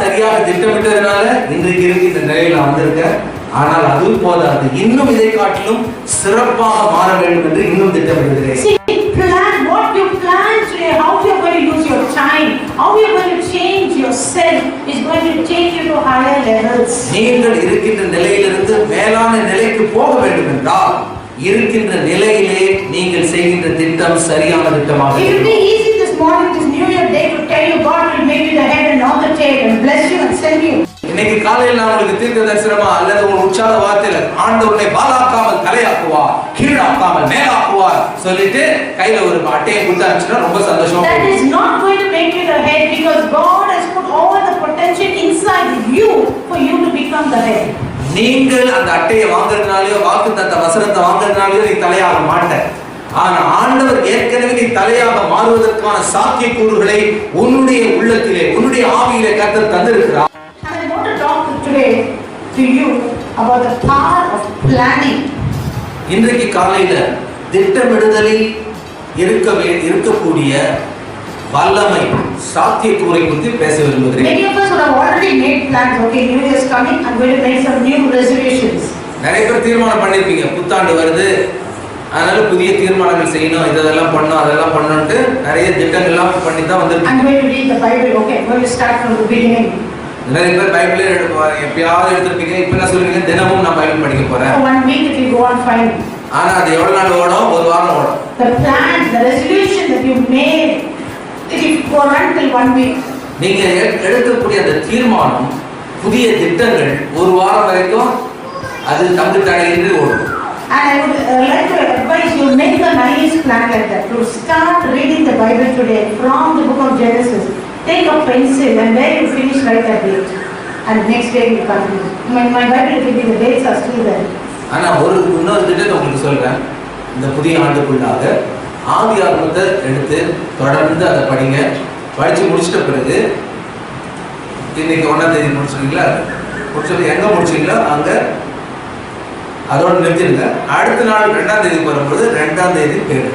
சரியாக திட்டமிட்டதனால இன்றைக்கு இருக்கின்ற நிலையில வந்திருக்க. ஆனால் அது போதாது, இன்னும் இதை காட்டிலும் சிறப்பாக மாற வேண்டும் என்று இன்னும் திட்டமிடுகிறேன். Plan what you plan today, how you are going to use your time, how you are going to change yourself is going to take you to higher levels. நீங்கள் இருக்கின்ற நிலையிலிருந்து மேலான நிலைக்கு போக வேண்டும் என்றால் இருக்கின்ற நிலையிலே நீங்கள் செய்கின்ற திட்டம் சரியான திட்டமாக It will be easy this morning, this new year day, to tell you God will make you the head and not the tail and bless you and send you. இன்னைக்கு காலையில் நான் உங்களுக்கு தீர்க்க தரிசனமா அல்லது உங்கள் உற்சாக வார்த்தையில ஆண்டவரை பாலாக்காமல் தலையாக்குவார், கீழாக்காமல் மேலாக்குவார் சொல்லிட்டு கையில ஒரு அட்டையை கொடுத்தாச்சுன்னா ரொம்ப சந்தோஷமா. That is not going to make you the head, because God has put all the potential inside you for you to become the head. நீங்கள் அந்த அட்டையை வாங்குறதுனாலயோ வாக்குத்தத்த வசனத்தை வாங்குறதுனாலயோ நீ தலையாக மாட்ட. ஆனா ஆண்டவர் ஏற்கனவே நீ தலையாக மாறுவதற்கான சாத்தியக்கூறுகளை உன்னுடைய உள்ளத்திலே உன்னுடைய ஆவியிலே கர்த்தர் தந்திருக்கிறார். I want to talk today to you about the power of planning. இன்றைக்கு காலையில திட்டமிடுதலில் இருக்கக்கூடிய வல்லமை சாத்தியக்கூறை குறித்து பேச விரும்புகிறேன். Many of us would have already made plans. Okay, New Year is coming, I'm going to make some new resolutions. நிறைய பேர் தீர்மானம் பண்ணிருப்பீங்க, புத்தாண்டு வருது அதனால புதிய தீர்மானங்கள் செய்யணும், இதெல்லாம் பண்ணணும் அதெல்லாம் பண்ணணும்ட்டு நிறைய திட்டங்கள்லாம் பண்ணி தான் வந்திருக்கீங்க. I'm going to read the Bible. Okay, I'm going to start from the beginning. நிறைய பேர் பைபிளே எப்பயாவது எடுத்திருப்பீங்க. இப்போ என்ன சொல்றீங்க, தினமும் நான் பைபிள் படிக்க போறேன். For 1 week it will go on fine. ஆனா அது எவ்வளவு நாள் ஓடும்? ஒரு வாரம் ஓடும். The plan, the resolution that you made, it will go on till 1 week. நீங்க எடுக்கக்கூடிய அந்த தீர்மானம், புதிய திட்டங்கள் ஒரு வாரம் வரைக்கும் அது தங்கு தடையின்றி ஓடும். And I would like to advise you, make a nice plan like that. To start reading the Bible today from the book of Genesis. Take a pencil and where you finish, write that date. And next day you continue. My Bible will be the dates are still there. ஆனா இன்னொரு திட்டத்தை உங்களுக்கு சொல்றேன். இந்த புதிய ஆண்டுக்குள்ளாக ஆதியாகமத்தை எடுத்து தொடர்ந்து அதை படிங்க. படிச்சு முடிச்சிட்ட பிறகு இன்னைக்கு 1ஆம் தேதி முடிச்சிட்டீங்களா, முடிச்சது எங்க முடிச்சீங்களோ அங்க அதோட நிறுத்திடுங்க. அடுத்த நாள் 2ஆம் தேதி வரும்போது 2ஆம் தேதி பேரு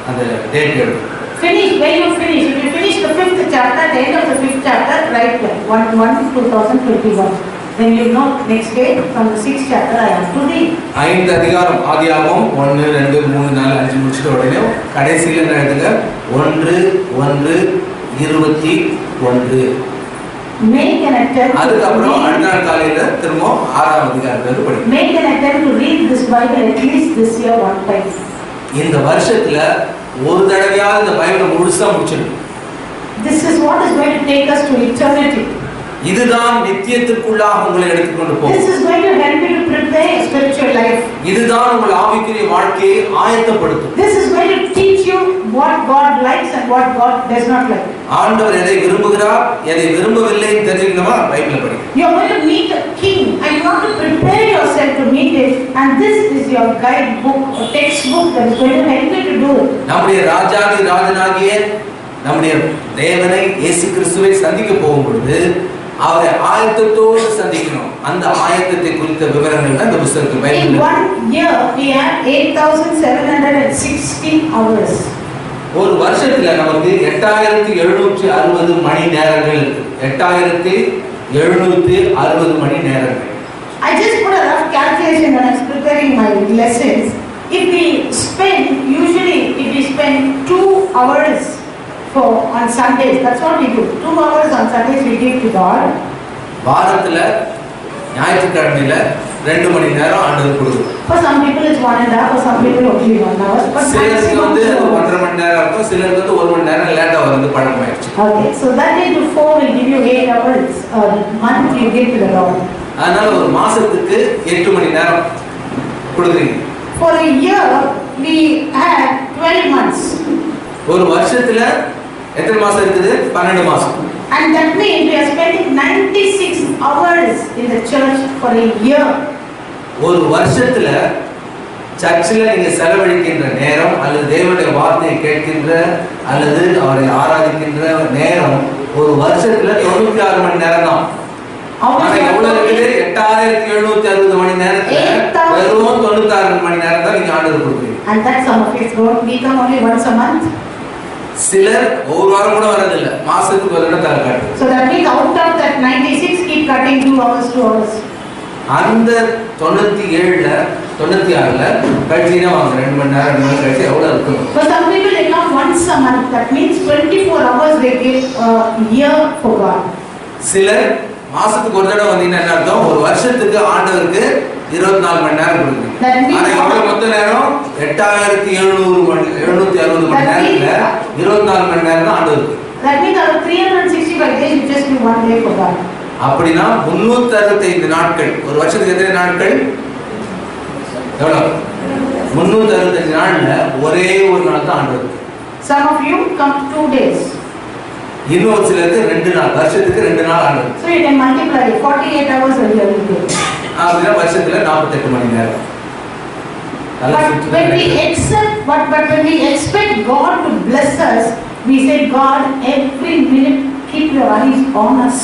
அந்த டேட் எடுத்து Finish when you finish. If you finish the 5th chapter, at the end of the 5th chapter, write 1/1/2021. Then you know next day from the 6th chapter I have to read. 5 அதிகாரம் ஆதியாகமம் 1 2 3 4 5 முடிச்சிட்ட உடனே கடைசியில என்ன எழுதுங்க, 1/1/21. Make an attempt. அதுக்கப்புறம் அடுத்த நாள் காலையில திரும்ப 6ஆம் அதிகாரத்துல படிங்க. Make an attempt to read this Bible at least this year one time. இந்த வருஷத்துல ஒரு தடவையாவது இந்த பைபிளை முழுசா முடிச்சிடணும். This is what is going to take us to eternity. இதுதான் நித்தியத்துக்குள்ளாக உங்களை எடுத்துக்கொண்டு போகும். This is going to help you to prepare your spiritual life. இதுதான் உங்கள் ஆவிக்குரிய வாழ்க்கையை ஆயத்தப்படுத்தும். This is going to teach you what God likes and what God does not like. ஆண்டவர் எதை விரும்புகிறார் எதை விரும்பவில்லை தெரிஞ்சுக்கணுமா, பைபிளை படிங்க. You are going to meet a king and you have to prepare yourself to meet it, and this is your guide book, a textbook that is going to help you to do it. நம்முடைய ராஜாதிராஜனாகிய நம்முடைய தேவனை இயேசு கிறிஸ்துவை சந்திக்க போகும் பொழுது அவரை ஆயத்தத்தோடு சந்திக்கணும். அந்த ஆயத்தத்தை குறித்த விவரங்கள் தான் இந்த புத்தகத்தில் Bible. In 1 year we have 8760 hours. ஒரு வருஷத்துல நமக்கு 8760 மணி நேரங்கள் இருக்கு. 8760 மணி நேரங்கள். I just put a rough calculation when I was preparing my lessons. If we spend 2 hours on Sundays, that's what we do. 2 hours on Sundays we give to God. வாரத்துல ஞாயிற்றுக்கிழமையில 2 மணி நேரம் ஆண்டவருக்கு கொடுக்கணும். For some people it's 1.5, for some people only 1 hour. But சிலருக்கு 1.5 மணி நேரம் இருக்கும், சிலருக்கு 1 மணி நேரம் லேட்டா வந்து பழக்கமாயிடுச்சு. Okay, so that into 4 will give you 8 hours. A month you give to the Lord. அதனால ஒரு மாசத்துக்கு 8 மணி நேரம் கொடுக்குறீங்க. For a year we had 12 months. ஒரு வருஷத்துல எத்தனை மாசம் இருக்குது? 12 மாசம். And that means we are spending 96 hours in the church for a year. ஒரு வருஷத்துல சர்ச்சில் நீங்க செலவழிக்கின்ற நேரம் அல்லது தேவனுடைய வார்த்தையை கேட்கின்ற அல்லது அவரை ஆராதிக்கின்ற நேரம் ஒரு வருஷத்துல 96 மணி நேரம் தான். ஆனா எவ்வளவு இருக்குது? 8760 மணி நேரத்துல வெறும் 96 மணி நேரம் தான் நீங்க ஆண்டவருக்கு கொடுக்குறீங்க. And that some of you don't, we come only once a month. சிலர் ஒரு வாரம் கூட வரதில்லை, மாசத்துக்கு ஒரு தடவை காட்டு. So that means out of that 96 hours, 2 hours. அந்த 97ல 96ல கழிச்சுனா வாங்க 2 மணி நேரம் 2 மணி நேரம் கழிச்சு எவ்வளவு இருக்கும்? For some people they come once a month. That means 24 hours they give a year for God. சிலர் மாசத்துக்கு ஒரு தடவை வந்தீங்கன்னா என்ன அர்த்தம்? ஒரு வருஷத்துக்கு ஆண்டவருக்கு 24 மணி நேரம் கொடுக்குறீங்க. ஆனா எவ்வளவு மொத்த நேரம்? 8760 மணி நேரத்துல 24 மணி நேரம் தான் ஆண்டவருக்கு. That means out of 365 days you just give 1 day for God. அப்படினா 365 நாட்கள். ஒரு வருஷத்துக்கு எத்தனை நாட்கள்? எவ்வளவு? 365 நாள்ல ஒரே ஒரு நாள் தான் ஆண்டவருக்கு. Some of you come 2 days. இன்னொரு சிலருக்கு 2 நாள், வருஷத்துக்கு 2 நாள் ஆண்டவருக்கு. So you can multiply 48 hours a year. அப்படினா வருஷத்துல 48 மணி நேரம். But when we expect God to bless us, we say, God, every minute keep your eyes on us.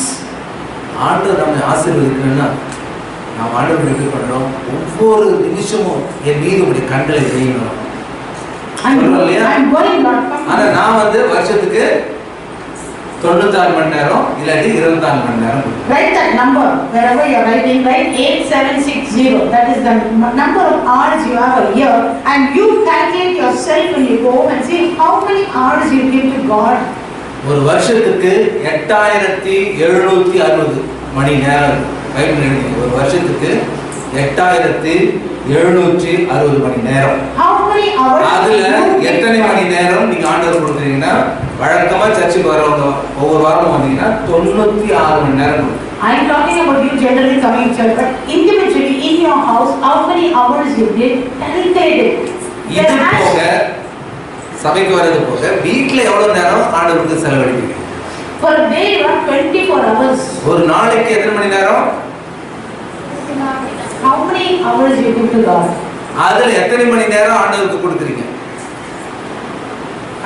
ஆண்டவர் நம்மை ஆசீர்வதிக்கணும்னா நாம் ஆண்டவருக்கு எப்படி பண்றோம்? ஒவ்வொரு நிமிஷமும் என் மீது உடைய கண்களை செய்யணும். ஆனா நான் வருஷத்துக்கு 96 மணி நேரம் இல்லாட்டி 24 மணி நேரம். Write that number wherever you are writing. Write 8760. That is the number of hours you have a year, and you calculate yourself when you go and see how many hours you give to God. ஒரு வருஷத்துக்கு 8760 மணி நேரம். ஒரு வருஷத்துக்கு 8760 மணி நேரம். How many hours? அதுல எத்தனை மணி நேரம் நீங்க ஆண்டவர் கொடுக்குறீங்கன்னா, வழக்கமா சர்ச்சுக்கு வரவங்க ஒவ்வொரு வாரமும் வந்தீங்கன்னா 96 மணி நேரம். I am talking about you generally coming to church, but individually in your house, how many hours you did? Calculate it. இது போக சபைக்கு வரது போக வீட்ல எவ்வளவு நேரம் ஆண்டவருக்கு செலவழிப்பீங்க? For a day you have 24 hours. ஒரு நாளைக்கு எத்தனை மணி நேரம்? How many hours you give to God? அதுல எத்தனை மணி நேரம் ஆண்டவருக்கு கொடுக்குறீங்க?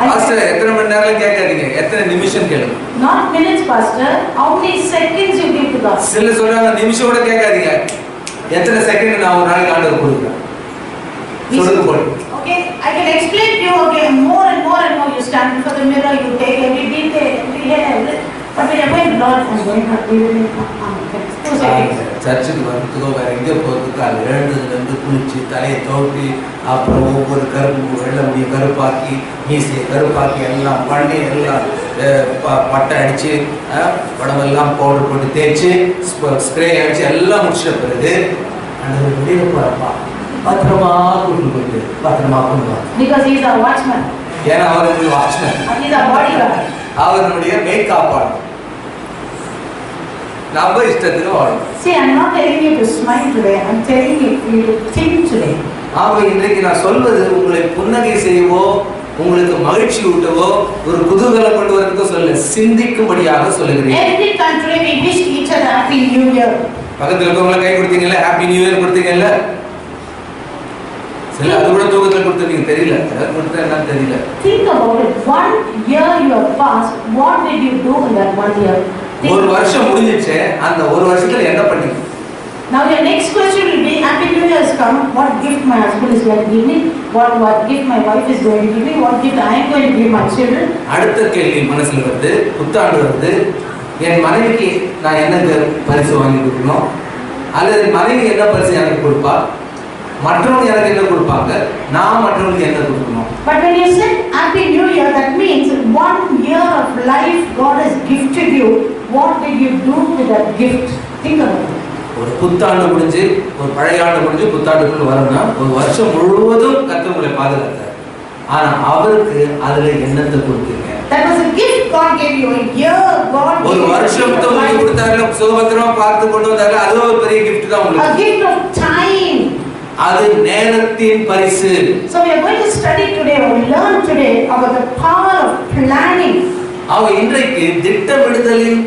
பாஸ்டர் எத்தனை மணி நேரம் கேட்காதீங்க, எத்தனை நிமிஷம் கேளுங்க. Not minutes, pastor. How many seconds you give to God? சில சொல்றாங்க நிமிஷம் கூட கேட்காதீங்க, எத்தனை செகண்ட் நான் ஒரு நாளைக்கு ஆண்டவருக்கு கொடுக்குறேன் சொல்லுங்க போடு. Okay, I can explain to you. Okay, more and more and more you stand before the mirror, you take every detail, every hair, but when you're going, Lord, I'm going to be with you. சர்ச்சுக்கு வரதுக்கோ வேற எங்கே போகிறதுக்கோ அது எழுந்ததுலேருந்து குளிச்சு தலையை தோட்டி அப்புறம் ஒவ்வொரு கருப்பு வெள்ளை முடியை கருப்பாக்கி மீசையை கருப்பாக்கி எல்லாம் பண்ணி எல்லாம் பட்டை அடித்து உடம்பெல்லாம் பவுடர் போட்டு தேய்ச்சி ஸ்ப்ரே அடித்து எல்லாம் முடிச்சிட்ட பிறகு அந்த வெளியில் போகிறப்பா பத்திரமா கூட்டு போயிட்டு பத்திரமா கொண்டு வாங்க. ஏன்னா அவர் வாட்ச்மேன், அவர் நம்முடைய மேற்காப்பாளர். நம்ம இஷ்டத்துக்கு வாழும். See, I'm not telling you to smile today. I'm telling you to think today. இன்றைக்கு நான் சொல்வது உங்களை புன்னகை செய்யவோ உங்களுக்கு மகிழ்ச்சி ஊட்டவோ ஒரு குதூகலம் கொண்டு வரதுக்கோ சொல்ல, சிந்திக்கும்படியாக சொல்லுகிறேன். Every country we wish each other happy new year. பக்கத்துல இருக்கவங்கள கை கொடுத்தீங்கல்ல, ஹாப்பி நியூ இயர் கொடுத்தீங்கல்ல. சில அது கூட தூக்கத்துல கொடுத்தீங்க, தெரியல கொடுத்தா என்னன்னு தெரியல. Think about it. 1 year you have passed. What did you do in that 1 year? ஒரு வருஷம் முடிஞ்சிச்சு, அந்த ஒரு வருஷத்துல என்ன பண்ணீங்க? Now your next question will be, happy new year has come. What gift my husband is going to give me? What gift my wife is going to give me? What gift I am going to give my children? அடுத்த கேள்வி மனசுல வருது, புத்தாண்டு வருது. என் மனைவிக்கு நான் என்ன பரிசு வாங்கி கொடுக்கணும், அல்லது மனைவி என்ன பரிசு எனக்கு கொடுப்பா, மற்றவங்க எனக்கு என்ன கொடுப்பாங்க, நான் மற்றவங்களுக்கு என்ன கொடுக்கணும்? But when you say happy new year, that means 1 year of life God has gifted you. What did you do with that gift? Think about it. ஒரு புத்தாண்டு முடிஞ்சு ஒரு பழைய ஆண்டு முடிஞ்சு புத்தாண்டுக்குள்ள வரணும்னா ஒரு வருஷம் முழுவதும் கர்த்தர் உங்களை பாதுகாத்தார். ஆனா அவருக்கு அதுல என்னத்தை கொடுத்தீங்க? That was a gift God gave you. A year God gave you. ஒரு வருஷம் உங்களுக்கு கொடுத்தாரு, சுகபத்திரமா பார்த்து கொண்டு வந்தாரு, அது ஒரு பெரிய gift தான் உங்களுக்கு. A gift of time. அது நேரத்தின் பரிசு. So we are going to study today or learn today about the power of planning. இன்றைக்கு திட்டமிடுதலின்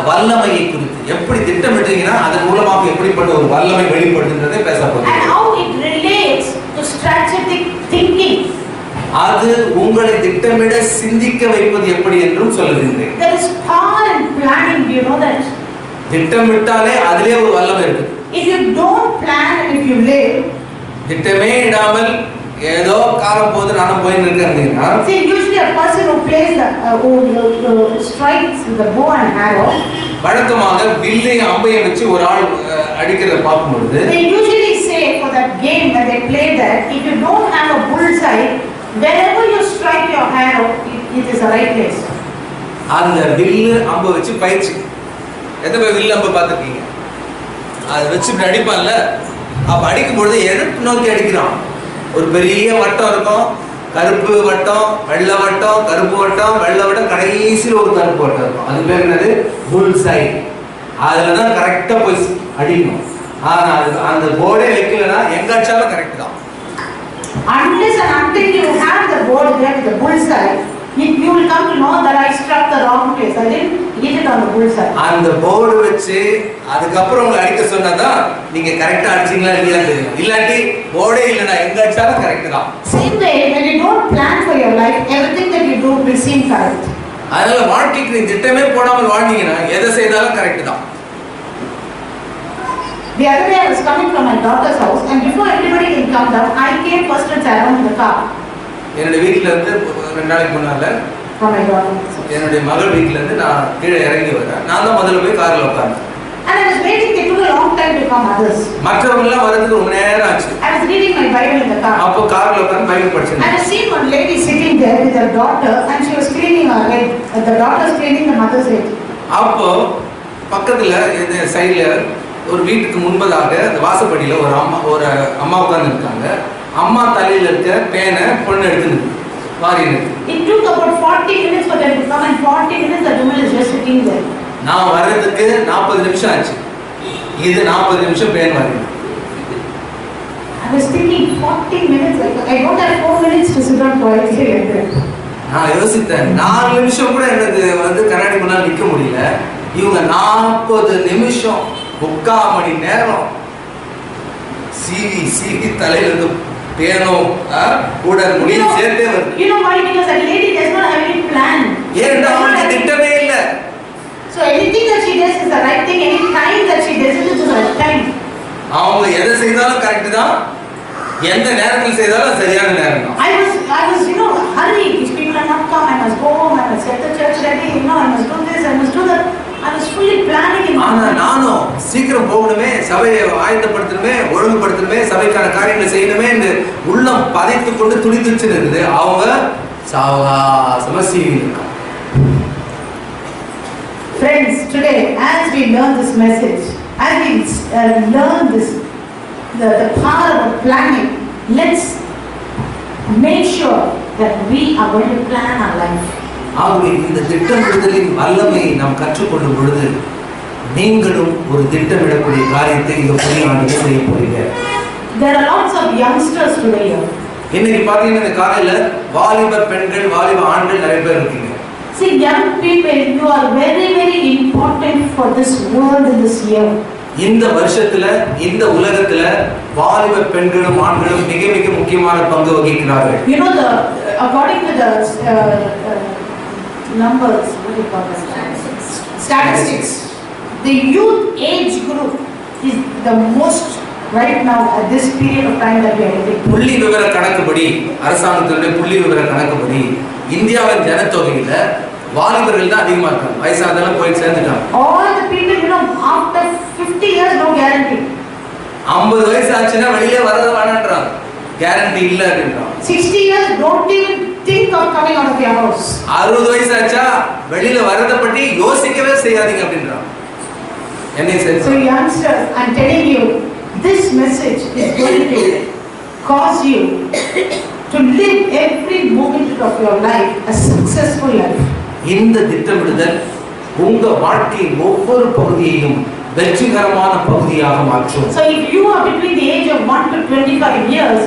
வல்லமையை குறித்து, எப்படி திட்டமிட்டீங்கன்னா அதன் மூலமாக எப்படிப்பட்ட ஒரு வல்லமை வெளிப்படுதுன்றதை பேச போகிறோம். And how it relates to strategic thinking. அது உங்களை திட்டமிட சிந்திக்க வைப்பது எப்படி என்றும் சொல்லுகிறேன். There is power in planning. Do you know that? திட்டமிட்டாலே அதிலே ஒரு வல்லமை இருக்கு. If you don't plan and if you live, திட்டமே இடாமல் ஏதோ காலம் போது நானும் போய் நிற்கிறேன்னா, see, usually a person who plays who strikes with the bow and arrow, வழக்கமாக வில்லையும் அம்பையும் வச்சு ஒரு ஆள் அடிக்கிறத பார்க்கும் பொழுது they usually say for that game when they play that, if you don't have a bullseye, wherever you strike your arrow, it is the right place. அந்த வில்லு அம்பை வச்சு பயிற்சி. எத்தனை பேர் வில்லு அம்பை பார்த்துருக்கீங்க? அதை வச்சு இப்படி அடிப்பான்ல, அப்ப அடிக்கும் பொழுது எதிர்ப்பு நோக்கி அடிக்கிறான். ஒரு பெரிய வட்டம் இருக்கும், கருப்பு வட்டம், வெள்ளை வட்டம், கருப்பு வட்டம், வெள்ளை வட்டம், கடைசியில் ஒரு கருப்பு வட்டம் இருக்கும். அது பேர் என்னது? புல்சை. அதில் தான் கரெக்டாக போய் அடிக்கணும். ஆனால் அது அந்த போர்டே வைக்கலன்னா எங்க அடிச்சாலும் கரெக்ட் தான். Unless and until you have the board there with the bullseye, you will come to know that I struck the wrong place. I didn't hit it on the bullseye. அந்த போர்டு வச்சு அதுக்கப்புறம் உங்களை அடிக்க சொன்னாதான் நீங்க கரெக்டா அடிச்சீங்களா இல்லையா தெரியும். இல்லாட்டி போர்டே இல்லைன்னா எங்க அடிச்சாலும் கரெக்ட் தான். Same way, when you don't plan for your life, everything that you do will seem correct. அதனால வாழ்க்கைக்கு நீ திட்டமே போடாமல் வாழ்ந்தீங்கன்னா எதை செய்தாலும் கரெக்ட் தான். The other day I was coming from my daughter's house, and before everybody can come down, I came first and sat down in the car. என்னுடைய வீட்டில இருந்து 2 நாளைக்கு முன்னால From my daughter. என்னுடைய மகள் வீட்டில இருந்து நான் கீழே இறங்கி வரேன். நான் தான் முதல்ல போய் கார்ல உட்கார்ந்தேன். And I was waiting. It took a long time to come others. மற்றவங்க எல்லாம் வரதுக்கு ரொம்ப நேரம் ஆச்சு. I was reading my Bible in the car. அப்போ கார்ல உட்கார்ந்து பைபிள் படிச்சேன். I was seeing one lady sitting there with her daughter, and she was cleaning her head. The daughter was cleaning the mother's head. அப்போ பக்கத்துல இந்த சைடுல ஒரு வீட்டுக்கு முன்பதாக அந்த வாசப்படியில ஒரு அம்மா உட்கார்ந்து இருக்காங்க. அம்மா தலையில இருக்க பேனை பொண்ணு எடுத்து வாரினு. It took about 40 minutes for them to come, and 40 minutes the woman is just sitting there. நான் வர்றதுக்கு 40 நிமிஷம் ஆச்சு. இது 40 நிமிஷம் pan வாரினு. I was thinking 40 minutes. I don't have 4 minutes to sit down quietly like that. நான் யோசித்தேன் 4 நிமிஷம் கூட எனக்கு கண்ணாடி முன்னாடி நிக்க முடியல. இவங்க 40 நிமிஷம் 3/4 மணி நேரம் சீவி தலையில இருந்து பேனும் கூட முடி சேர்த்தே வருது. You know why? Because that lady does not have any plan. ஏன்னா அவங்களுக்கு திட்டமே இல்ல. So anything that she does is the right thing. Any time that she does it is the right time. அவங்க எதை செய்தாலும் கரெக்ட் தான். எந்த நேரத்தில் செய்தாலும் சரியான நேரம் தான். I was hurry. These people are not come. I must go home. I must get the church ready. I must do this. I must do that. I was fully planning. ஆனா நானும் சீக்கிரம் போகணுமே, சபையை ஆயத்தப்படுத்தணுமே, ஒழுங்குபடுத்தணுமே, சபைக்கான காரியங்களை செய்யணுமே என்று உள்ளம் பதைத்து கொண்டு துடித்துச்சு இருக்குது. அவங்க சாவகாசமா சீவிருக்காங்க. Friends, today as we learn this message, as we learn this, the power of planning, let's make sure that we are going to plan our life. ஆகவே இந்த திட்டமிடுதலின் வல்லமையை நாம் கற்றுக்கொள்ளும் பொழுது நீங்களும் ஒரு திட்டமிடக்கூடிய காரியத்தை இந்த புதிய ஆண்டில் செய்ய போறீங்க. There are lots of youngsters today. இன்னைக்கு பாத்தீங்கன்னா இந்த காலையில வாலிப பெண்கள், வாலிப ஆண்கள் நிறைய பேர் இருக்கீங்க. See, young people, you are very, very important for this world in this year. இந்த வருஷத்துல இந்த உலகத்துல வாலிப பெண்களும் ஆண்களும் மிக மிக முக்கியமான பங்கு வகிக்கிறார்கள். You know, according to the numbers, what do you call that? Statistics. The youth age group is the most right now at this period of time that we are living. புள்ளி விவர கணக்குப்படி, அரசாங்கத்தினுடைய புள்ளி விவர கணக்குப்படி இந்தியாவின் ஜனத்தொகையில வாலிபர்கள் தான் அதிகமா இருக்காங்க. வயசானதெல்லாம் போய் சேர்ந்துட்டாங்க. All the people, after 50 years, no guarantee. 50 வயசு ஆச்சுன்னா வெளியே வரது வேணான்றாங்க. கேரண்டி இல்ல அப்படின்றாங்க. 60 years, don't even think of coming out of your house. 60 வயசு ஆச்சா வெளியில வரத பத்தி யோசிக்கவே செய்யாதீங்க அப்படின்றாங்க. என்ன sir? So youngsters, I'm telling you, this message is going to cause you to live every moment of your life a successful life. இந்த திட்டமிடுதல் உங்க வாழ்க்கையின் ஒவ்வொரு பகுதியையும் வெற்றிகரமான பகுதியாக மாற்றும். So if you are between the age of 1 to 25 years,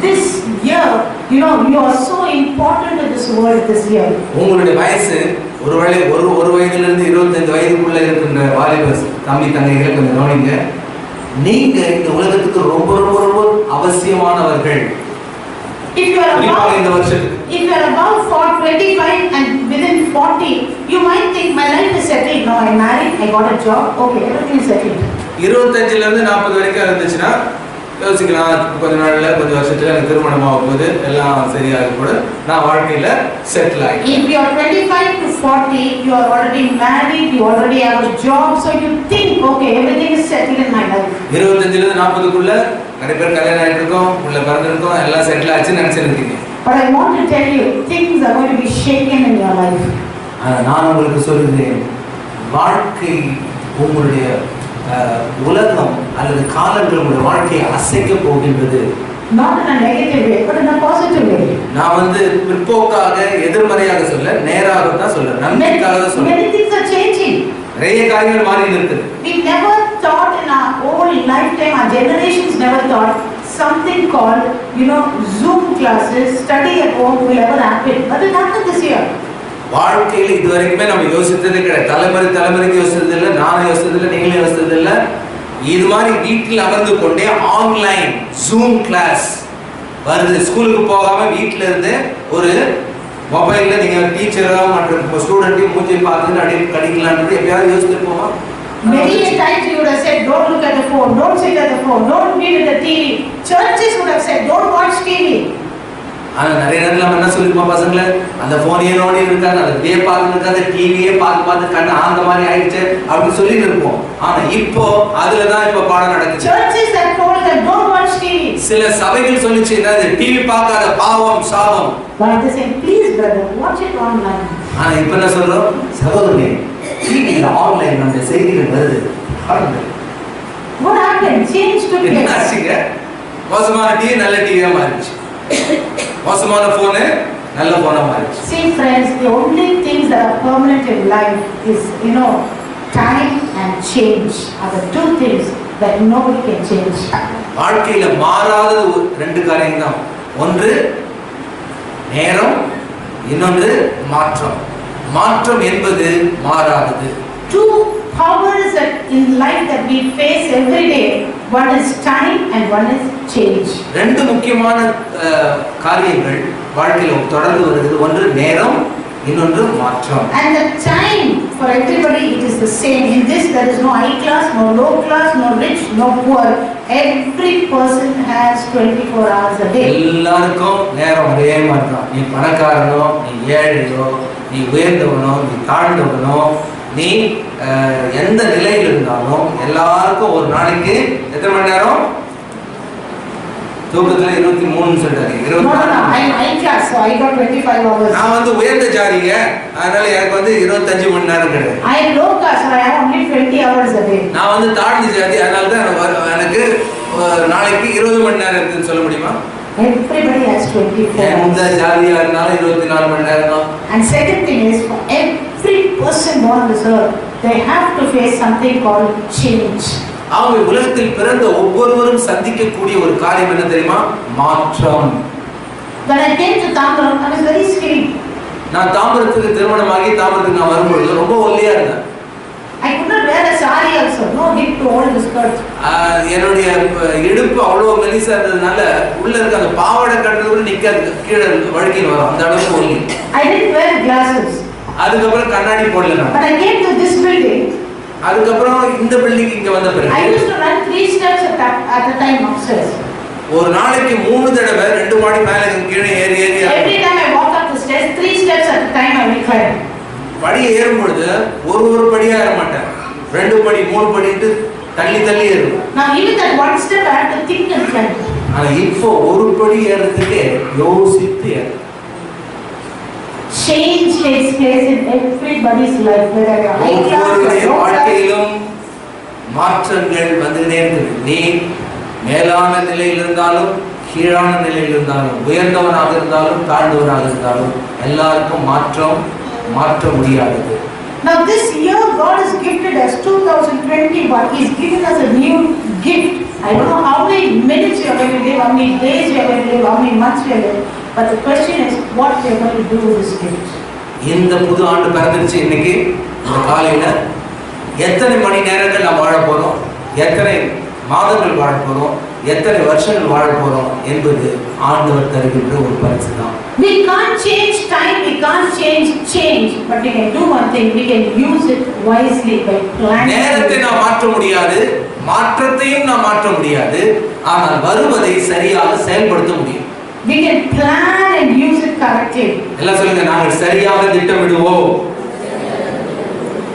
this year, you are so important in this world this year. உங்களுடைய வயசு ஒருவேளை ஒரு வயதிலிருந்து 25 வயதுக்குள்ள இருக்கின்ற வாலிப தம்பி தங்கைகளை கொஞ்சம் கவனிங்க. நீங்க இந்த உலகத்துக்கு ரொம்ப ரொம்ப ரொம்ப அவசியமானவர்கள். If you are above 25 and within 40, you might think my life is settled. Now I'm married, I got a job, okay, everything is settled. 25ல இருந்து 40 வரைக்கும் இருந்துச்சுன்னா யோசிக்கலாம், கொஞ்ச நாள்ல கொஞ்சம் வருஷத்துல எனக்கு திருமணம் ஆகும் போது எல்லாம் சரியாக கூட நான் வாழ்க்கையில செட்டில் ஆகிட்டேன். If you are 25 to 40, you are already married, you already have a job, so you think, okay, everything is settled in my life. 25 இருந்து 40க்குள்ள நிறைய பேர் கல்யாணம் ஆகிட்டு இருக்கோம், உள்ள பிறந்திருக்கோம், எல்லாம் செட்டில் ஆச்சுன்னு நினைச்சிருக்கீங்க. But I want to tell you, things are going to be shaken in your life. நான் உங்களுக்கு சொல்லுகிறேன், வாழ்க்கை உங்களுடைய உலகம் அல்லது காலங்கள் உங்களுடைய வாழ்க்கையை அசைக்க போகின்றது. Not in a negative way, but in a positive way. நான் வந்து பிற்போக்காக எதிர்மறையாக சொல்ல, நேராக தான் சொல்ல, நன்மைக்காக தான் சொல்ல. Many things are changing. நிறைய காரியங்கள் மாறி இருக்குது. We never thought in our whole lifetime, our generations never thought something called, Zoom classes, study at home will ever happen. But it happened this year. வாழ்க்கையில் இதுவரைக்குமே நம்ம யோசித்ததே கிடையாது. தலைமுறைக்கு யோசித்தது இல்லை, நானும் யோசித்தது இல்லை, நீங்களும் யோசித்தது இல்லை. இது மாதிரி வீட்டில் அமர்ந்து கொண்டே ஆன்லைன் ஜூம் கிளாஸ் வருது. ஸ்கூலுக்கு போகாம வீட்டில இருந்து ஒரு மொபைல்ல நீங்க டீச்சரோ மற்றும் ஸ்டூடெண்ட்டையும் மூஞ்சி பார்த்துட்டு அப்படியே படிக்கலாம்ன்றது எப்பயாவது யோசிச்சிருப்போமா? Many times you would have said, don't look at the phone, don't sit at the phone, don't be with the TV. Churches would have said, don't watch TV. ஆனா நிறைய நேரத்துல நம்ம என்ன சொல்லிருப்போம், பசங்களை அந்த போனையே நோடி இருக்காங்க, அந்த இதே பார்த்து இருக்காங்க, டிவியே பார்த்து கண்ணு ஆந்த மாதிரி ஆயிடுச்சு அப்படின்னு சொல்லிட்டு இருப்போம். ஆனா இப்போ அதுலதான் இப்ப பாடம் நடக்குது. Churches that told them, don't watch TV. சில சபைகள் சொல்லிச்சு, என்னது டிவி பார்க்காத, பாவம் சாபம். But they say, please brother, watch it online. ஆனா இப்ப என்ன சொல்றோம், சகோதரனே டிவில ஆன்லைன் அந்த செய்திகள் வருது பாருங்க. What happened? Change took place. என்ன ஆச்சுங்க? மோசமான டிவி நல்ல டிவியா மாறிடுச்சு, மோசமான போனு நல்ல போனா மாறிடுச்சு. See friends, the only things that are permanent in life is, time and change are the two things that nobody can change. வாழ்க்கையில மாறாத ரெண்டு காரியம் தான். ஒன்று நேரம், இன்னொன்று மாற்றம். மாற்றம் என்பது மாறாதது. Two powers that in life that we face every day, one is time and one is change. ரெண்டு முக்கியமான காரியங்கள் வாழ்க்கையில தொடர்ந்து வருகிறது. ஒன்று நேரம், இன்னொன்று மாற்றம். And the time for everybody it is the same. In this there is no high class, no low class, no rich, no poor. Every person has 24 hours a day. எல்லாருக்கும் நேரம் ஒரே மாதிரி தான். நீ பணக்காரனோ, நீ ஏழையோ, நீ உயர்ந்தவனோ, நீ தாழ்ந்தவனோ, நீ எந்த நிலையில் இருந்தாலும் எல்லாருக்கும் ஒரு நாளைக்கு எத்தனை மணி நேரம்? தூக்கத்துல 23 சொல்றாங்க. 24. I am high class, so I got 25 hours. நான் வந்து உயர்ந்த ஜாதிங்க, அதனால எனக்கு வந்து 25 மணி நேரம் கிடையாது. I am low class, so I have only 20 hours a day. நான் வந்து தாழ்ந்த ஜாதி, அதனால தான் எனக்கு நாளைக்கு 20 மணி நேரம் இருக்குன்னு சொல்ல முடியுமா? Everybody has 24 hours. எந்த ஜாதியா இருந்தாலும் 24 மணி நேரம் தான். And second thing is, for every person born on this earth, they have to face something called change. அவங்க உலகத்தில் பிறந்த ஒவ்வொருவரும் சந்திக்கக்கூடிய ஒரு காரியம் என்ன தெரியுமா? மாற்றம். When I came to Tambaram, I was very skinny. நான் தாம்பரத்துக்கு திருமணமாகி தாம்பரத்துக்கு நான் வரும்பொழுது ரொம்ப ஒல்லியா இருந்தேன். I could not wear a sari also, no hip to hold the skirt. என்னுடைய இடுப்பு அவ்வளோ மெலிசா இருந்ததுனால உள்ள இருக்க அந்த பாவாடை கட்டுறது கூட நிக்காது, கீழே வழுக்கின்னு வரும், அந்த அளவுக்கு ஒல்லி. I didn't wear glasses. அதுக்கப்புறம் கண்ணாடி போடல நான். But I came to this building. அதுக்கப்புறம் இந்த பில்டிங் இங்க வந்த பிறகு I used to run 3 steps at a time upstairs. ஒரு நாளைக்கு 3 தடவை 2 மாடி மேல கீழே ஏறி Every time I walk up the stairs, 3 steps at a time I will climb. படி ஏறும் பொழுது ஒரு படியா ஏற மாட்டேன், 2 படி 3 படிட்டு தள்ளி ஏறும். Now even that one step I have to think and climb. ஆனா இப்போ ஒரு படி ஏறதுக்கே யோசித்து ஏறு. Change takes place in everybody's life, whether you are high class or low class. வாழ்க்கையிலும் மாற்றங்கள் வந்துகிட்டே இருக்குது. நீ மேலான நிலையில் இருந்தாலும் கீழான நிலையில் இருந்தாலும் உயர்ந்தவனாக இருந்தாலும் தாழ்ந்தவனாக இருந்தாலும் எல்லாருக்கும் மாற்ற முடியாதது. Now this year God has gifted us 2021. He's given us a new gift. I don't know how many minutes you are going to live, how many days you are going to live, how many months you are going to live. But the question is, what we are going to do with this gift? இந்த புது ஆண்டு பிறந்துருச்சு. இன்னைக்கு இந்த காலையில எத்தனை மணி நேரங்கள் நாம் வாழ போறோம், எத்தனை மாதங்கள் வாழ போறோம், எத்தனை வருஷங்கள் வாழ போறோம் என்பது ஆண்டவர் தருகின்ற ஒரு பரிசு தான். We can't change time, we can't change, but we can do one thing, we can use it wisely by planning. நேரத்தை நாம் மாற்ற முடியாது, மாற்றத்தையும் நாம் மாற்ற முடியாது, ஆனால் வருவதை சரியாக செயல்படுத்த முடியும். We can plan and use it correctly. எல்லாம் சொல்லுங்க, நாங்கள் சரியாக திட்டமிடுவோம்.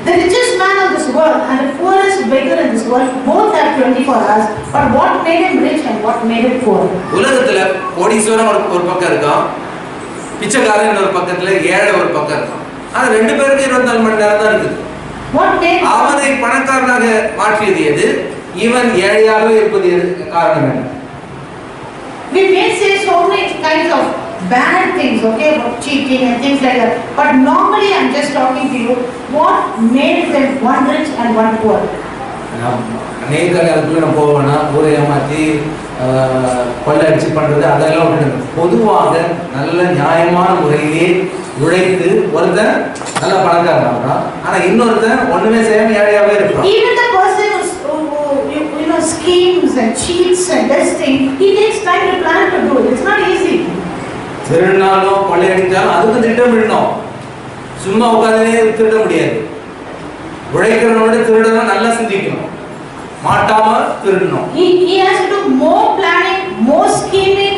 The richest man of this world and the poorest beggar in this world both have 24 hours, but what made him rich and what made him poor? உலகத்துல கோடீஸ்வரன் ஒரு பக்கம் இருக்கான், பிச்சைக்காரன் ஒரு பக்கத்துல, ஏழை ஒரு பக்கம் இருக்கான். ஆனா ரெண்டு பேருக்கு 24 மணி நேரம் தான் இருக்குது. What made அவனை பணக்காரனாக மாற்றியது எது? இவன் ஏழையாகவே இருப்பது காரணம் என்ன? We may say so many kinds of bad things, okay, about cheating and things like that. But normally I'm just talking to you, what made them one rich and one poor? அநேக காலத்துல நம்ம போவோம்னா ஊரை ஏமாற்றி கொள்ளடிச்சு பண்றது அதெல்லாம் விட்டுடுங்க. பொதுவாக நல்ல நியாயமான முறையிலே உழைத்து ஒருத்தன் நல்ல பணக்காரன் ஆகிறான், ஆனா இன்னொருத்தன் ஒண்ணுமே செய்யாம ஏழையாவே இருப்பான். Even the person who schemes and cheats and does things, he takes time to plan to do it. It's not easy. திருடினாலும் கொள்ளையடிச்சாலும் அதுக்கு திட்டமிடணும். சும்மா உட்கார்ந்தே திருட முடியாது. உழைக்கிறவனோட திருடணும், நல்லா சிந்திக்கணும், மாட்டாம திருடணும். He has to do more planning, more scheming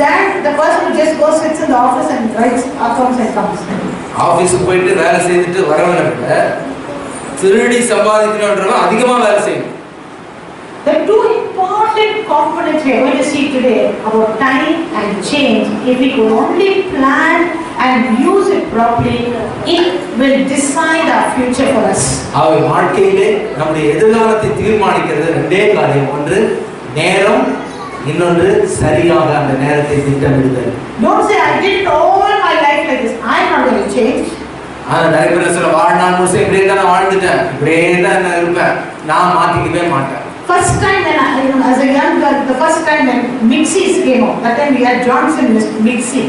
than the person who just goes sits in the office and writes accounts and comes. ஆபீஸ்க்கு போயிட்டு வேலை செய்துட்டு வரவனை விட திருடி சம்பாதிக்கணும்ன்றவன் அதிகமா வேலை செய்யணும். The two important components we are going to see today about time and change, if we could only plan and use it properly, it will decide our future for us. அவை வாழ்க்கையிலே நம்முடைய எதிர்காலத்தை தீர்மானிக்கிறது ரெண்டே காரியம். ஒன்று நேரம், இன்னொன்று சரியாக அந்த நேரத்தை திட்டமிடுதல். Don't say I did all my life like this, I am not going to change. ஆனா நிறைய பேர் சொல்ல வாழ்நாள் முழுசும் இப்படியே தான் நான் வாழ்ந்துட்டேன், இப்படியே தான் நான் இருப்பேன், நான் மாத்திக்கவே மாட்டேன். First time when as a young girl, the first time when mixies came out, that time we had Johnson mixie.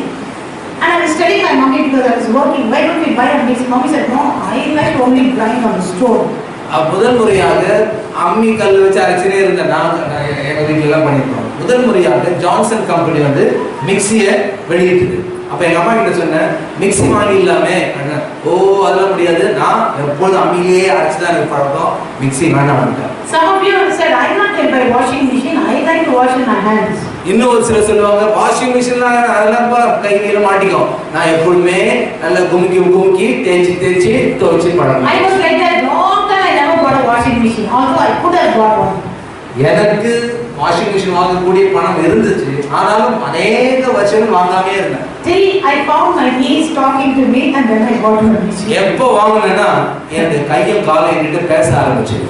And I was telling my mommy because I was working, why don't we buy a mixie? Mommy said, no, I like only grind on the stove. முதல் முறையாக அம்மி கல் வச்சு அரைச்சினே இருந்த எங்க வீட்டுல எல்லாம் பண்ணிருக்கோம். முதல் முறையாக ஜான்சன் கம்பெனி வந்து மிக்சியை வெளியிட்டது. அப்ப எங்க அம்மா கிட்ட சொன்னேன், மிக்சி வாங்கி இல்லாமே. ஓ அதெல்லாம் முடியாது, நான் எப்போதும் அம்மியிலேயே அரைச்சுதான் எனக்கு பழக்கம், மிக்சி வேண்டாம். Some of you have said, I am not going to buy washing machine, I like to wash in my hands. இன்னும் ஒரு சில சொல்லுவாங்க, வாஷிங் மிஷின்ல அதெல்லாம் கையில மாட்டிக்கும், நான் எப்பொழுதுமே நல்ல குமுக்கி தேய்ச்சி துவைச்சு பழக்கம். I was like that long time. I never bought a washing machine, although I could have bought one. எனக்கு வாஷிங் மிஷின் வாங்கக்கூடிய பணம் இருந்துச்சு, ஆனாலும் அநேக வருஷங்கள் வாங்காமே இருந்தேன். Till I found my niece talking to me and then I bought a machine. எப்போ வாங்கினேன்னா என்னுடைய கையும் காலை என்கிட்ட பேச ஆரம்பிச்சது.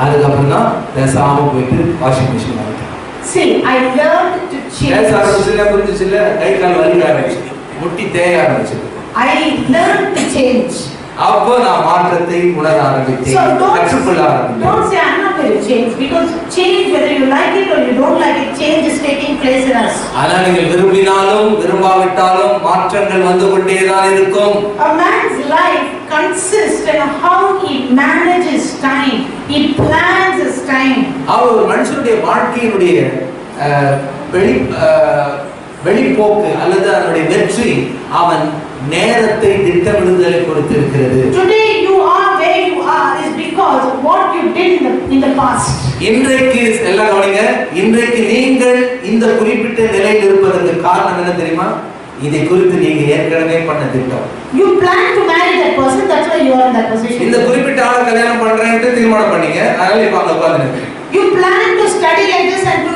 அதுக்கப்புறம் தான் பேசாம போயிட்டு வாஷிங் மிஷின் வாங்கிட்டேன். See, I learned to change. பேச ஆரம்பிச்சுல புரிஞ்சுச்சுல, கை கால் வலிக்க ஆரம்பிச்சு, முட்டி தேய ஆரம்பிச்சு. I learned to change. அப்போ நான் மாற்றத்தை உணர ஆரம்பித்தேன், கற்றுக்கொள்ள ஆரம்பித்தேன். Don't say I'm not going to change, because change, whether you like it or you don't like it, change is taking place in us. ஆனால் நீங்கள் விரும்பினாலும் விரும்பாவிட்டாலும் மாற்றங்கள் வந்து கொண்டே தான் இருக்கும். A man's life consists in how he manages time. He plans his time. அவர் ஒரு மனுஷனுடைய வாழ்க்கையினுடைய வெளிப்போக்கு அல்லது அதனுடைய வெற்றி அவன் நேரத்தை திட்டமிடுதலை பொறுத்து இருக்கிறது. Today you are where you are is because of what you did in the past. இன்றைக்கு எல்லாம் கவனிங்க, இன்றைக்கு நீங்கள் இந்த குறிப்பிட்ட நிலையில் இருப்பதற்கு காரணம் என்ன தெரியுமா? இதை குறித்து நீங்க ஏற்கனவே பண்ண திட்டம். You plan to marry that person, that's why you are in that position. இந்த குறிப்பிட்ட ஆளை கல்யாணம் பண்றேன்னு தீர்மானம் பண்ணீங்க, அதனால இப்ப அங்க உட்கார்ந்துருக்கீங்க. You plan to study like this and to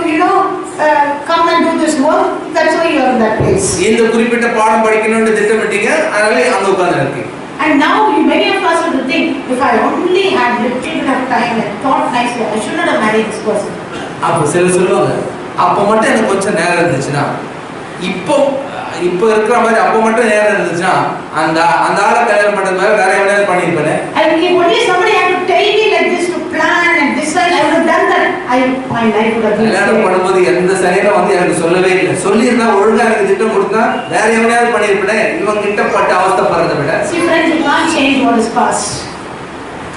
come and do this work, that's why you are in that place. இந்த குறிப்பிட்ட பாடம் படிக்கணும்னு திட்டமிட்டீங்க, அதனால அங்க உட்கார்ந்துருக்கீங்க. And now many of us have to think, if I only had little bit of time and thought nicely, I should not have married this person. அப்ப சில சொல்லுவாங்க, அப்ப மட்டும் எனக்கு கொஞ்சம் நேரம் இருந்துச்சுன்னா, இப்போ இருக்கிற மாதிரி அப்ப மட்டும் நேரம் இருந்துச்சுன்னா அந்த ஆளை கல்யாணம் பண்றது மாதிரி வேற எவனாவது பண்ணிருப்பேன். And if only somebody had to tell me like this to plan and decide, I would have done that. My life would have been கல்யாணம் பண்ணும்போது எந்த சரியா வந்து எனக்கு சொல்லவே இல்லை. சொல்லியிருந்தா ஒழுங்கா எனக்கு திட்டம் கொடுத்தா வேற எவனையாவது பண்ணிருப்பேன். இவங்க கிட்ட பட்டு அவஸ்தைப்படுறதை விட. See friends, you can't change what is past.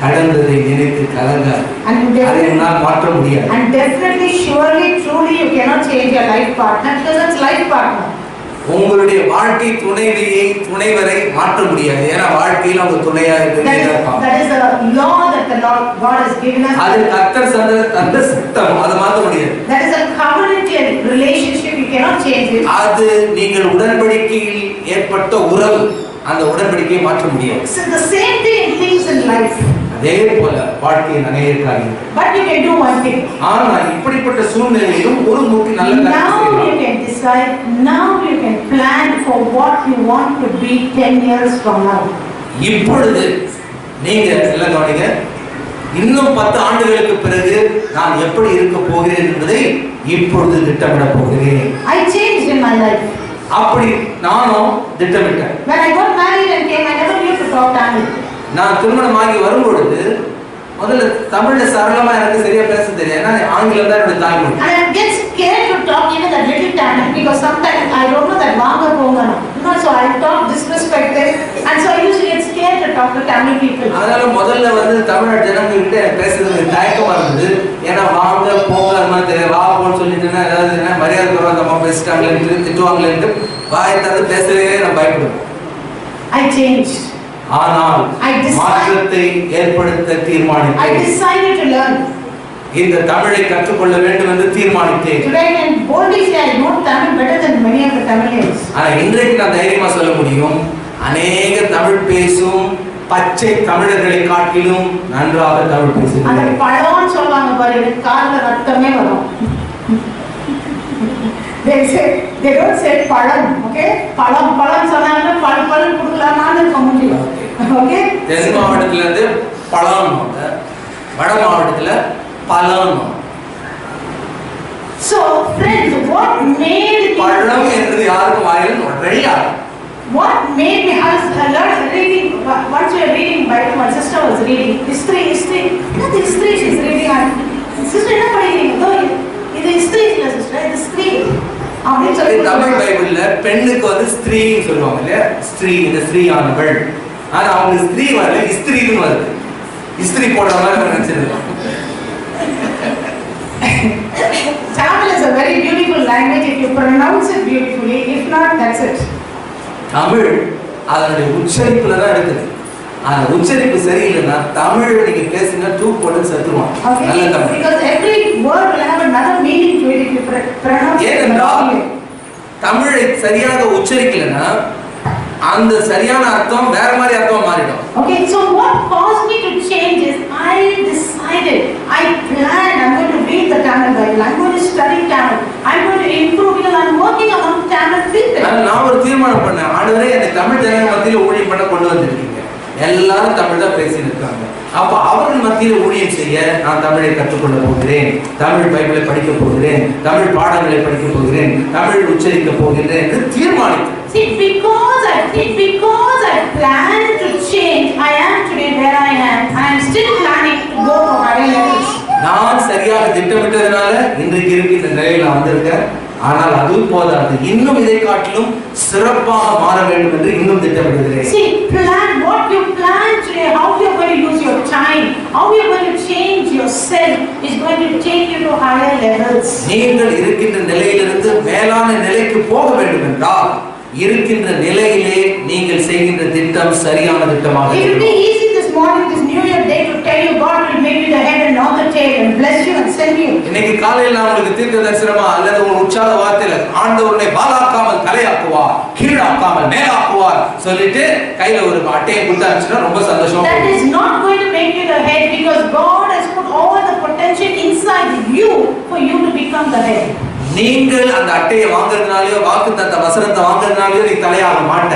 கடந்ததை நினைத்து கலங்காது. அதை உன்னால் மாற்ற முடியாது. And definitely, surely, truly, you cannot change your life partner because it's life partner. உங்களுடைய வாழ்க்கை துணைவரை மாற்ற முடியாது. ஏன்னா வாழ்க்கையில அவங்க துணையா இருப்பாங்க. That is the law that the Lord God has given us. அது கர்த்தர் தந்த சட்டம், அதை மாற்ற முடியாது. That is a covenantal relationship, you cannot change it. அது நீங்கள் உடன்படிக்கையில் ஏற்பட்ட உறவு, அந்த உடன்படிக்கையை மாற்ற முடியாது. So the same thing things in life. அதே போல வாழ்க்கையின் அநேக காரியங்கள். But you can do one thing. ஆனா இப்படிப்பட்ட சூழ்நிலையிலும் ஒரு முக்கிய நல்ல காரியம் Now you can decide, now you can plan for what you want to be 10 years from now. இப்பொழுது நீங்க எல்லாம் கவனிங்க, இன்னும் 10 ஆண்டுகளுக்கு பிறகு நான் எப்படி இருக்க போகிறேன் என்பதை இப்பொழுது திட்டமிட போகிறேன். I changed in my life. அப்படி நானும் திட்டமிட்டேன். When I got married and came, I never used to talk Tamil. நான் திருமணமாகி வரும்பொழுது முதல்ல தமிழ்ல சரளமா எனக்கு சரியா பேச தெரியும். ஏன்னா ஆங்கிலம் தான் என்னோட தாய்மொழி. And I get scared to talk even that little Tamil because sometimes I don't know that vaanga ponga. So I talk disrespected, and so I used to get scared to talk to Tamil people. அதனால முதல்ல தமிழ் ஜனங்கள்கிட்ட பேசுறது தயக்கமா இருந்தது. ஏன்னா வாங்க போங்க அது மாதிரி தெரியாது. வா போன்னு சொல்லிட்டுன்னா ஏதாவது என்ன மரியாதை குறைவாக அம்மா பேசிட்டாங்களேன்னு திட்டுவாங்களேன்ட்டு வாயை தந்து பேசவே நான் பயப்படுவேன். I changed. ஆனால் மாற்றத்தை ஏற்படுத்த தீர்மானித்தேன். I decided to learn. இந்த தமிழை கற்றுக்கொள்ள வேண்டும் என்று தீர்மானித்தேன். Today I can boldly say I know Tamil better than many of the Tamilians. ஆனா இன்றைக்கு நான் தைரியமா சொல்ல முடியும், அநேக தமிழ் பேசும் பச்சை தமிழர்களை காட்டிலும் நன்றாக தமிழ் பேசுகிறேன். அந்த பழம்னு சொல்வாங்க பாருங்க, கால்ல ரத்தமே வரும். They don't say பழம், okay? பழம் சொன்னாங்க பழம் கொடுக்கலாமான்னு இருக்க முடியும். Okay? தென் மாவட்டத்துல இருந்து பழம், வட மாவட்டத்துல பழம். So friends, what made me பழம் என்று யாருக்கும் வாயில் நுழையா? What made me learn reading? Once we were reading Bible, my sister was reading history. Not history, she's reading. Sister, என்ன படிக்கிறீங்க? இது history இல்ல sister, இது history. அப்படின்னு சொல்லி தமிழ் பைபிள்ல பெண்ணுக்கு ஸ்திரீன்னு சொல்லுவாங்க இல்லையா? ஸ்திரீ, இந்த ஸ்திரீயானவள். ஆனா அவங்க ஸ்திரீ வரல, இஸ்திரின்னு வருது. இஸ்திரி போடுற மாதிரி நினைச்சிருக்கோம். Tamil is a very beautiful language if you pronounce it beautifully. If not, that's it. Tamil அதனுடைய உச்சரிப்புல தான் இருக்குது. அந்த உச்சரிப்பு சரியில்லைன்னா தமிழ் நீங்க பேசுங்க டூ போட்டு செத்துருவான். நல்ல Tamil. Because every word will have another meaning to it if you pronounce it. ஏனென்றால் தமிழை சரியாக உச்சரிக்கலைன்னா அந்த சரியான அர்த்தம் வேற மாதிரி அர்த்தம் மாறிடும். Okay, so what caused me to change is I decided, I planned, I'm going to read the Tamil Bible, I'm going to study Tamil, I'm going to improve because I'm working among Tamil people. நான் ஒரு தீர்மானம் பண்ணேன், ஆண்டவரே என்னை தமிழ் ஜனங்க மத்தியில ஊழியம் பண்ண கொண்டு வந்திருக்கீங்க. எல்லாரும் தமிழ் தான் பேசிட்டு இருக்காங்க. அப்ப அவர்கள் மத்தியில ஊழியம் செய்ய நான் தமிழை கற்றுக்கொள்ள போகிறேன், தமிழ் பைபிளை படிக்க போகிறேன், தமிழ் பாடங்களை படிக்க போகிறேன், தமிழ் உச்சரிக்க போகிறேன் என்று தீர்மானித்தேன். See, because I planned to change, I am today where I am. I am still planning to go to higher levels. நான் சரியாக திட்டமிட்டதனால இன்றைக்கு இருக்கு இந்த நிலையில வந்திருக்கேன். ஆனால் அது போதாது, இன்னும் இதை காட்டிலும் சிறப்பாக மாற வேண்டும் என்று இன்னும் திட்டமிடுகிறேன். See, plan what you plan today, how you are going to use your time, how you are going to change yourself is going to take you to higher levels. நீங்கள் இருக்கின்ற நிலையிலிருந்து மேலான நிலைக்கு போக வேண்டும் என்றால் இருக்கின்ற நிலையிலே நீங்கள் செய்கின்ற திட்டம் சரியான திட்டமாக It will இருக்கும். be easy this morning, this New Year day to tell you God will make you the head and not the tail and bless you and send you. இன்னைக்கு காலையில் நான் உங்களுக்கு தீர்க்க தரிசனமா அல்லது ஒரு உற்சாக வார்த்தையில ஆண்டவரை பாலாக்காமல் தலையாக்குவார், கீழாக்காமல் மேலாக்குவார் சொல்லிட்டு கையில ஒரு அட்டையை கொடுத்தாச்சுன்னா ரொம்ப சந்தோஷமா. That is not going to make you the head because God has put all the potential inside you for you to become the head. நீங்கள் அந்த அட்டையை வாங்குறதுனாலயோ வாக்குத்தத்த வசனத்தை வாங்குறதுனாலயோ நீ தலையாக மாட்ட.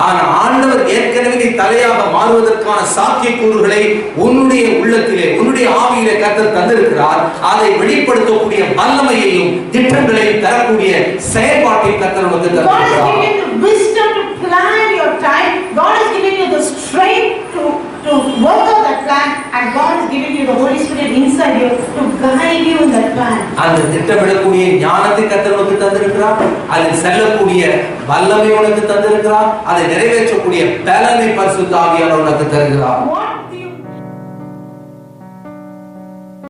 ஆனா ஆண்டவர் ஏற்கனவே நீ தலையாக மாறுவதற்கான சாத்தியக்கூறுகளை உன்னுடைய உள்ளத்திலே உன்னுடைய ஆவியிலே கர்த்தர் தந்திருக்கிறார். அதை வெளிப்படுத்தக்கூடிய வல்லமையையும் திட்டங்களையும் தரக்கூடிய செயல்பாட்டை கர்த்தர் உனக்கு தந்திருக்கிறார். God has given you wisdom to plan your time. God has given you the strength to work out that plan, and God has given you the Holy Spirit inside you to guide you in that plan. அந்த திட்டமிடக்கூடிய ஞானத்தை கர்த்தர் உனக்கு தந்திருக்கிறார். அதில் செல்லக்கூடிய வல்லமை உனக்கு தந்திருக்கிறார். அதை நிறைவேற்றக்கூடிய பலனை பரிசுத்த ஆவியானவர் உனக்கு தருகிறார்.